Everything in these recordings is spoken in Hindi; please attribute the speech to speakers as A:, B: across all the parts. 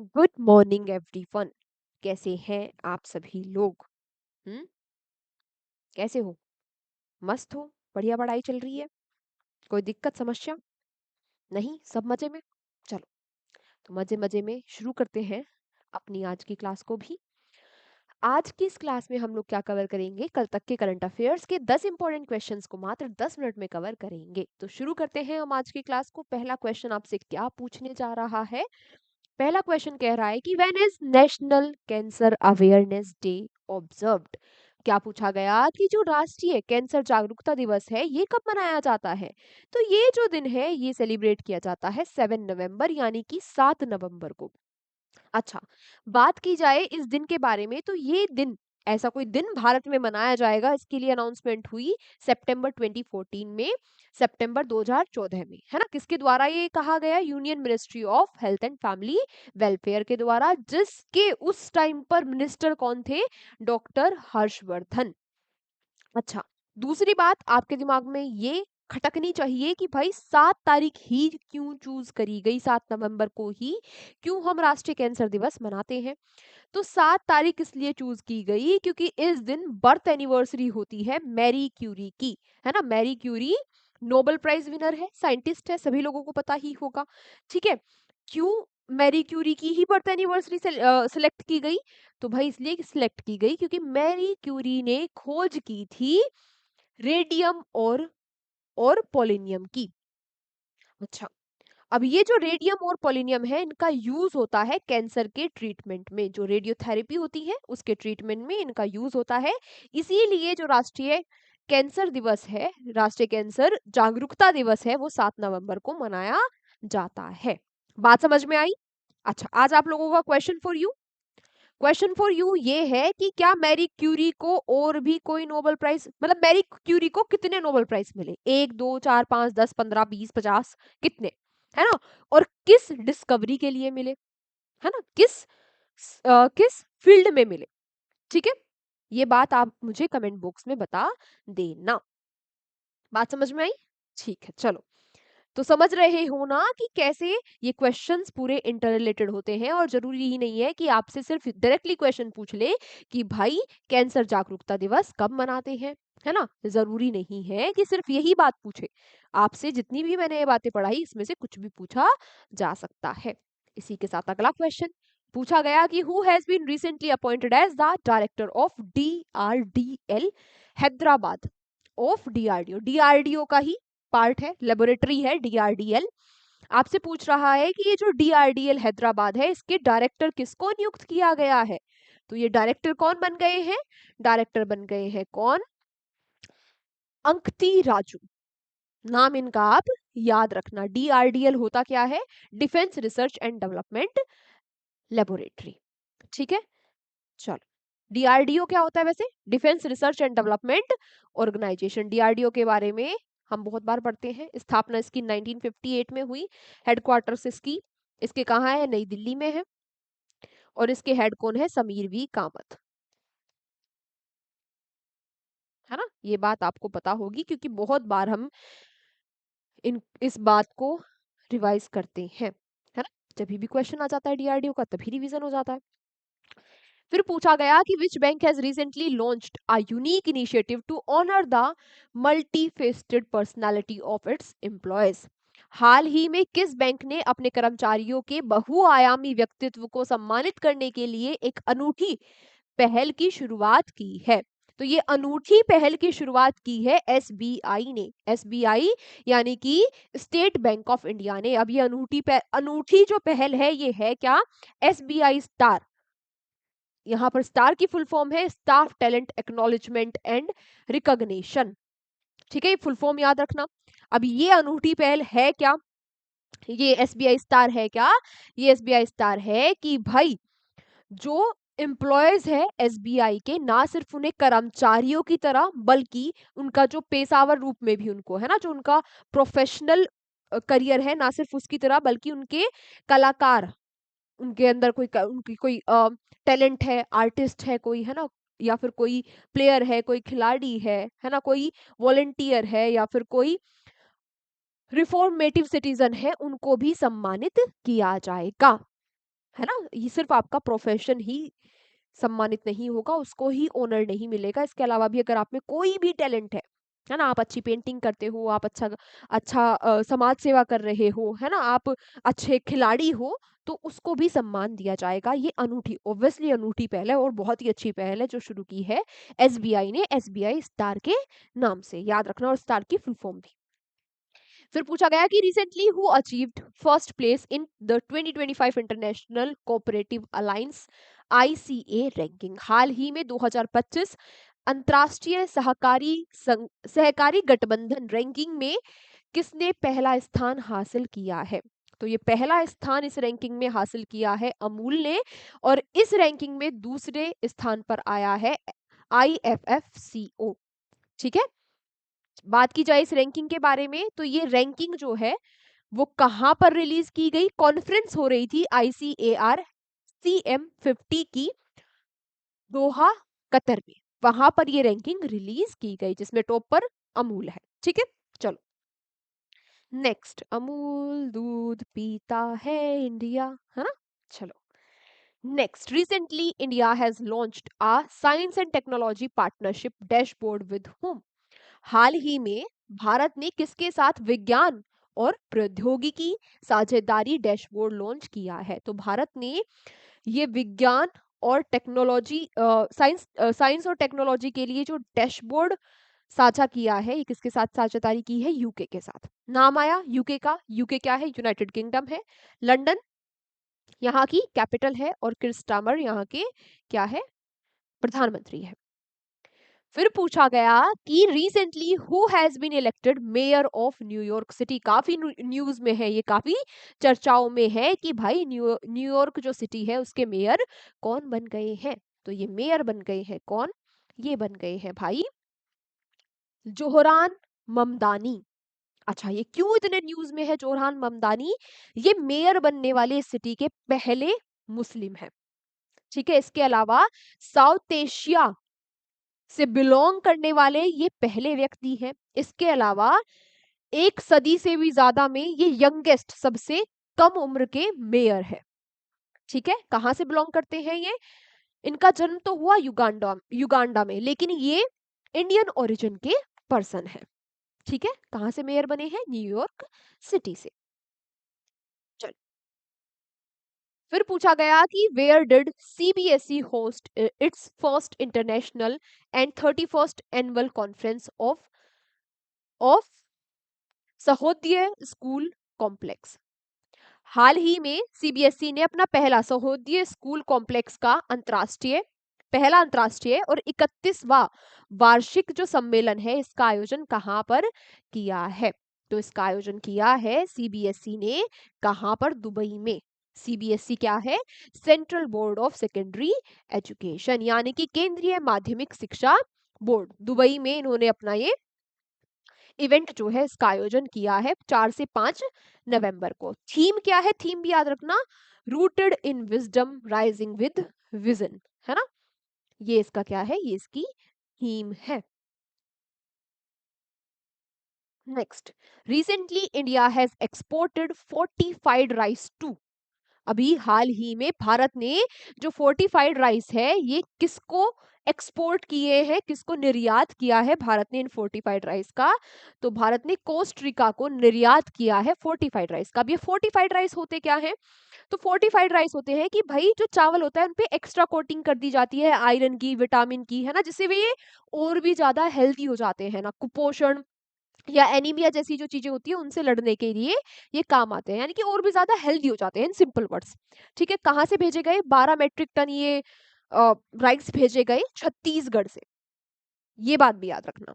A: Good morning everyone. कैसे हैं आप सभी लोग? हम्म। कैसे हो? मस्त हो? बढ़िया पढ़ाई चल रही है? कोई दिक्कत समस्या? नहीं, सब मजे में? चलो, तो मजे मजे में शुरू करते हैं अपनी आज की क्लास को भी। आज की इस क्लास में हम लोग क्या कवर करेंगे? कल तक के करंट अफेयर्स के 10 इंपॉर्टेंट क्वेश्चंस को मात्र 10 मिनट में कवर करेंगे। तो शुरू करते हैं हम आज की क्लास को। पहला क्वेश्चन आपसे क्या पूछने जा रहा है? पहला क्वेश्चन कह रहा है कि when is national cancer awareness day observed? क्या पूछा गया कि जो राष्ट्रीय कैंसर जागरूकता दिवस है ये कब मनाया जाता है? तो ये जो दिन है ये सेलिब्रेट किया जाता है 7 नवंबर यानी कि 7 नवंबर को। अच्छा, बात की जाए इस दिन के बारे में तो ये दिन, ऐसा कोई दिन भारत में मनाया जाएगा इसके लिए अनाउंसमेंट हुई सितंबर 2014 में, सितंबर 2014 में, है ना? किसके द्वारा ये कहा गया? Union ministry of health and family welfare के द्वारा, जिसके उस टाइम पर मिनिस्टर कौन थे? डॉक्टर हर्षवर्धन। अच्छा, दूसरी बात आपके दिमाग में ये खटकनी चाहिए कि भाई 7 तारीख ही क्यों चूज करी गई, 7 नवंबर को ही क्यों हम राष्ट्रीय कैंसर दिवस मनाते हैं? तो 7 तारीख इसलिए चूज की गई क्योंकि इस दिन बर्थ एनिवर्सरी होती है मैरी क्यूरी की, है ना? Marie Curie Nobel prize winner है, साइंटिस्ट है, सभी लोगों को पता ही होगा। ठीक है, क्यों मैरी क्यूरी की ही बर्थ एनिवर्सरी से सिलेक्ट की गई? तो भाई इसलिए सिलेक्ट की गई क्योंकि मैरी क्यूरी ने खोज की थी रेडियम और पोलिनियम की। अच्छा, अब ये जो रेडियम और पोलिनियम है इनका यूज होता है कैंसर के ट्रीटमेंट में, जो रेडियोथेरेपी होती है उसके ट्रीटमेंट में इनका यूज होता है। इसीलिए जो राष्ट्रीय कैंसर दिवस है, राष्ट्रीय कैंसर जागरूकता दिवस है, वो 7 नवंबर को मनाया जाता है। बात समझ में आई? अच्छा, आज आप लोगों का क्वेश्चन फॉर यू ये है कि क्या मैरी क्यूरी को और भी कोई नोबेल प्राइज, मतलब मैरी क्यूरी को कितने नोबेल प्राइज मिले? 1 2 4 5 10 15 20 50, कितने? है ना? और किस डिस्कवरी के लिए मिले? है ना? किस फील्ड में मिले? ठीक है, ये बात आप मुझे कमेंट बॉक्स में बता देना। बात समझ में आई? ठीक है, चलो। तो समझ रहे हो ना कि कैसे ये क्वेश्चंस पूरे इंटर रिलेटेड होते हैं, और जरूरी ही नहीं है कि आपसे सिर्फ डायरेक्टली क्वेश्चन पूछ ले कि भाई कैंसर जागरूकता दिवस कब मनाते हैं, है ना? जरूरी नहीं है कि सिर्फ यही बात पूछे। आपसे जितनी भी मैंने ये बातें पढ़ाई इसमें से कुछ भी पूछा जा सकता है। इसी के साथ अगला क्वेश्चन पूछा गया कि who has been recently appointed as the director of DRDL Hyderabad, of DRDO। DRDO का ही पार्ट है, लेबोरेटरी है DRDL। आपसे पूछ रहा है कि ये जो DRDL हैदराबाद है इसके डायरेक्टर किसको नियुक्त किया गया है? तो ये डायरेक्टर कौन बन गए हैं? डायरेक्टर बन गए हैं कौन? अंकती राजू। नाम इनका आप याद रखना। DRDL होता क्या है? Defence research and development laboratory. ठीक है, चलो। DRDO क्या होता है वैसे? Defence research and development organisation. DRDO के बारे में हम बहुत बार पढ़ते हैं। स्थापना इसकी 1958 में हुई। हेडक्वार्टर्स इसके कहाँ है? नई दिल्ली में है। और इसके हेड कौन है? समीर वी कामत, है ना? ये बात आपको पता होगी क्योंकि बहुत बार हम इस बात को रिवाइज करते हैं, है ना? जब भी क्वेश्चन आ जाता है DRDO का तभी रिवीजन हो जाता है। फिर पूछा गया कि which bank has recently launched a unique initiative to honour the multi faceted personality of its employees. हाल ही में किस बैंक ने अपने कर्मचारियों के बहुआयामी व्यक्तित्व को सम्मानित करने के लिए एक अनूठी पहल की शुरुआत की है? तो ये अनूठी पहल की शुरुआत की है SBI ने। SBI यानी कि स्टेट बैंक ऑफ इंडिया ने। अब ये अनूठी जो पहल है ये है क्या? SBI star. यहाँ पर स्टार की फुल फॉर्म है staff talent acknowledgement and recognition. ठीक है, ये फुल फॉर्म याद रखना। अब ये अनूठी पहल है क्या? ये SBI स्टार है क्या? ये SBI स्टार है कि भाई जो एम्प्लॉयज है SBI के, ना सिर्फ उन्हें कर्मचारियों की तरह बल्कि उनका जो पेशावर रूप में भी उनको, है ना, जो उनका प्रोफेशनल करियर है, ना सिर्फ उसकी तरह बल्कि उनके कलाकार, उनके अंदर उनकी कोई टैलेंट है, आर्टिस्ट है कोई, है ना, या फिर कोई प्लेयर है, कोई खिलाड़ी है ना, कोई वॉलंटियर है, या फिर कोई रिफॉर्मेटिव सिटीजन है, उनको भी सम्मानित किया जाएगा। है ना, ये सिर्फ आपका प्रोफेशन ही सम्मानित नहीं होगा, उसको ही ऑनर नहीं मिलेगा। इसके अलावा भी अगर आप में कोई भी टैलेंट है ना, आप अच्छी पेंटिंग करते हो, आप अच्छा अच्छा समाज सेवा कर रहे हो, है ना, आप अच्छे खिलाड़ी हो, तो उसको भी सम्मान दिया जाएगा। ये अनूठी, ऑब्वियसली अनूठी पहल है और बहुत ही अच्छी पहल है जो शुरू की है एसबीआई ने, एसबीआई स्टार के नाम से, याद रखना, और स्टार की फुल फॉर्म भी। फिर पूछा गया कि recently who achieved first place in the 2025 international cooperative alliance ICA ranking. हाल ही में 2025 अंतर्राष्ट्रीय सहकारी गठबंधन रैंकिंग में किसने पहला स्थान हासिल किया है? तो ये पहला स्थान इस रैंकिंग में हासिल किया है अमूल ने, और इस रैंकिंग में दूसरे स्थान पर आया है आईएफएफसीओ। ठीक है, बात की जाए इस रैंकिंग के बारे में, तो ये रैंकिंग जो है वो कहां पर रिलीज की गई? कॉन्फ्रेंस हो रही थी आईसीएआर CM50 की दोहा, कतर में, वहां पर ये रैंकिंग रिलीज की गई जिसमें टॉप पर अमूल है। ठीक है, चलो नेक्स्ट, अमूल दूध पीता है इंडिया, है ना। चलो next, recently India has launched a science and technology partnership dashboard with whom? हाल ही में भारत ने किसके साथ विज्ञान और प्रौद्योगिकी साझेदारी डैशबोर्ड लॉन्च किया है? तो भारत ने ये विज्ञान और टेक्नोलॉजी, साइंस और टेक्नोलॉजी के लिए जो डैशबोर्ड साझा किया है, ये किसके साथ साझेदारी की है? यूके के साथ। नाम आया यूके का, यूके क्या है? यूनाइटेड किंगडम है। लंदन यहाँ की कैपिटल है, और किर स्टामर यहाँ के क्या है? प्रधानमंत्री है। फिर पूछा गया कि recently who has been elected mayor of New York city. काफी न्यूज में है ये, काफी चर्चाओं में है कि भाई न्यूयॉर्क जो सिटी है उसके मेयर कौन बन गए हैं? तो ये मेयर बन गए हैं कौन? ये बन गए हैं भाई जोहरान ममदानी। अच्छा, ये क्यों इतने न्यूज में है जोहरान ममदानी? ये मेयर बनने वाले इस सिटी के पहले मुस्लिम हैं। ठीक है, इसके अलावा साउथ एशिया से बिलोंग करने वाले ये पहले व्यक्ति हैं। इसके अलावा एक सदी से भी ज्यादा में ये यंगेस्ट, सबसे कम उम्र के मेयर है। ठीक है, कहां से बिलोंग करते हैं ये? इनका जन्म तो हुआ युगांडा युगांडा में, लेकिन ये इंडियन ओरिजिन के पर्सन है। ठीक है, कहां से मेयर बने हैं? न्यूयॉर्क सिटी से। चल, फिर पूछा गया कि where did CBSE host its first international and 31st annual conference of Sahodaya school complex. हाल ही में सीबीएसई ने अपना पहला सहोदय स्कूल कॉम्प्लेक्स का पहला अंतरराष्ट्रीय और 31वां वार्षिक जो सम्मेलन है, इसका आयोजन कहां पर किया है? तो इसका आयोजन किया है सीबीएसई ने कहां पर? दुबई में। सीबीएसई क्या है? Central board of secondary education, यानी कि केंद्रीय माध्यमिक शिक्षा बोर्ड। दुबई में इन्होंने अपना ये इवेंट जो है इसका आयोजन किया है 4 से 5 नवंबर को। थीम क्या है? थीम भी याद रखना, rooted in wisdom rising with vision, है ना। ये इसका क्या है? ये इसकी थीम है। Next, recently India has exported fortified rice to. अभी हाल ही में भारत ने जो फोर्टिफाइड राइस है ये किसको एक्सपोर्ट किए हैं, किसको निर्यात किया है भारत ने इन फोर्टिफाइड राइस का? तो भारत ने कोस्टरिका को निर्यात किया है फोर्टिफाइड राइस का। अब ये फोर्टिफाइड राइस होते क्या है? तो फोर्टिफाइड राइस होते हैं कि भाई जो चावल होता है उनपे एक्स्ट्रा कोटिंग कर दी जाती है आयरन की, विटामिन की, है ना, जिससे वे ये और भी ज्यादा हेल्दी हो जाते हैं ना, कुपोषण या एनीमिया जैसी जो चीजें होती है उनसे लड़ने के लिए ये काम आते हैं, यानी कि और भी ज्यादा हेल्दी हो जाते हैं, इन सिंपल वर्ड्स। ठीक है, कहाँ से भेजे गए? 12 मेट्रिक टन ये राइस भेजे गए छत्तीसगढ़ से, ये बात भी याद रखना।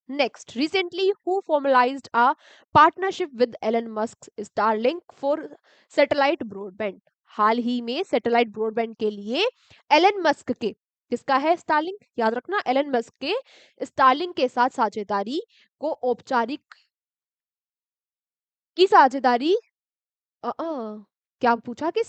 A: Next, recently who formalised a partnership with Elon Musk Starlink for satellite broadband. हाल ही में सैटेलाइट ब्रॉडबैंड के लिए एलन मस्क के, किसका है? स्टारलिंक, याद रखना, एलन मस्क के स्टारलिंक के साथ साझेदारी को औपचारिक की साझेदारी क्या पूछा कि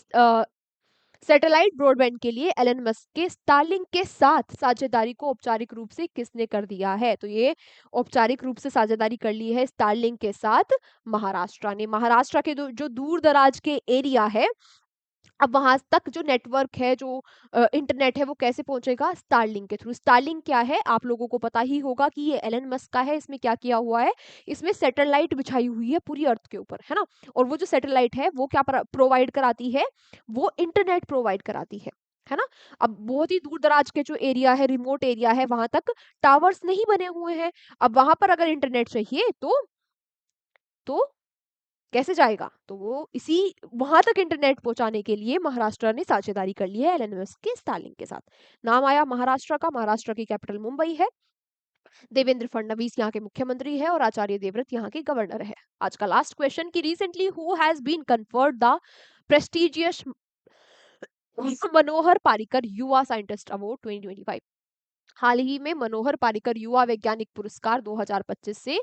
A: सैटेलाइट ब्रॉडबैंड के लिए एलन मस्क के स्टारलिंक के साथ साझेदारी को औपचारिक रूप से किसने कर दिया है? तो ये औपचारिक रूप से साझेदारी कर ली है स्टारलिंक के साथ महाराष्ट्र ने। महाराष्ट्र के जो दूर दराज के एरिया है अब वहां तक जो नेटवर्क है, जो इंटरनेट है, वो कैसे पहुंचेगा? स्टारलिंक के थ्रू। स्टारलिंक क्या है आप लोगों को पता ही होगा कि ये एलन मस्क का है। इसमें क्या किया हुआ है? इसमें सैटेलाइट बिछाई हुई है पूरी अर्थ के ऊपर, है ना। और वो जो सैटेलाइट है वो क्या प्रोवाइड कराती है? वो इंटरनेट प्रोवाइड कराती है ना। अब बहुत ही दूर दराज के जो एरिया है, रिमोट एरिया है, वहां तक टावर्स नहीं बने हुए हैं। अब वहां पर अगर इंटरनेट चाहिए तो कैसे जाएगा? तो वो इसी वहां तक इंटरनेट पहुंचाने के लिए महाराष्ट्र ने साझेदारी कर ली है एलन मस्क के स्टारलिंक के साथ। नाम आया महाराष्ट्र का। महाराष्ट्र की कैपिटल मुंबई है। देवेंद्र फडणवीस यहाँ के मुख्यमंत्री है और आचार्य देवव्रत यहाँ के गवर्नर है। आज का लास्ट क्वेश्चन की recently who has been conferred the prestigious Manohar Parrikar Yuva scientist award 2025। हाल ही में मनोहर पारिकर युवा वैज्ञानिक पुरस्कार 2025 से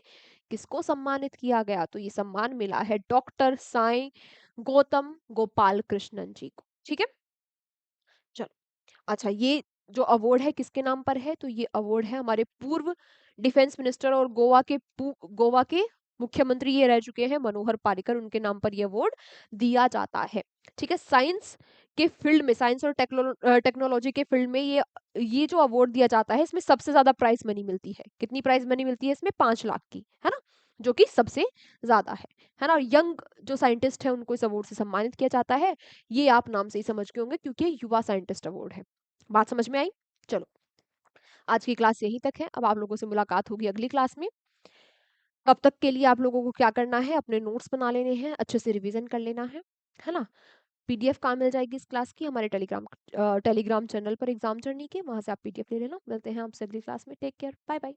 A: किसको सम्मानित किया गया? तो ये सम्मान मिला है डॉक्टर साई गौतम गोपाल कृष्णन जी को। ठीक है, चलो। अच्छा, ये जो अवार्ड है किसके नाम पर है? तो ये अवार्ड है हमारे पूर्व डिफेंस मिनिस्टर और गोवा के मुख्यमंत्री ये रह चुके हैं मनोहर पारिकर, उनके नाम पर ये अवार्ड दिया जाता है। ठीक है, साइंस के फील्ड में, साइंस और टेक्नोलॉजी के फील्ड में ये जो अवार्ड दिया जाता है, इसमें सबसे ज्यादा प्राइज मनी मिलती है। कितनी प्राइज मनी मिलती है इसमें? 5 लाख की, है ना, जो कि सबसे ज्यादा है ना। यंग जो साइंटिस्ट है उनको इस अवार्ड से सम्मानित किया जाता है। ये आप नाम से ही समझ गए होंगे क्योंकि ये युवा साइंटिस्ट अवार्ड है। बात समझ में आई? चलो, आज की क्लास यहीं तक है। अब आप लोगों से मुलाकात होगी अगली क्लास में। तब तक के लिए आप लोगों को क्या करना है? अपने नोट्स बना लेने हैं, अच्छे से रिवीजन कर लेना है ना। पीडीएफ कहाँ मिल जाएगी इस क्लास की? हमारे टेलीग्राम चैनल पर एग्जाम जर्नी के, वहां से आप पीडीएफ ले लेना। मिलते हैं आपसे अगली क्लास में। Take care, bye bye.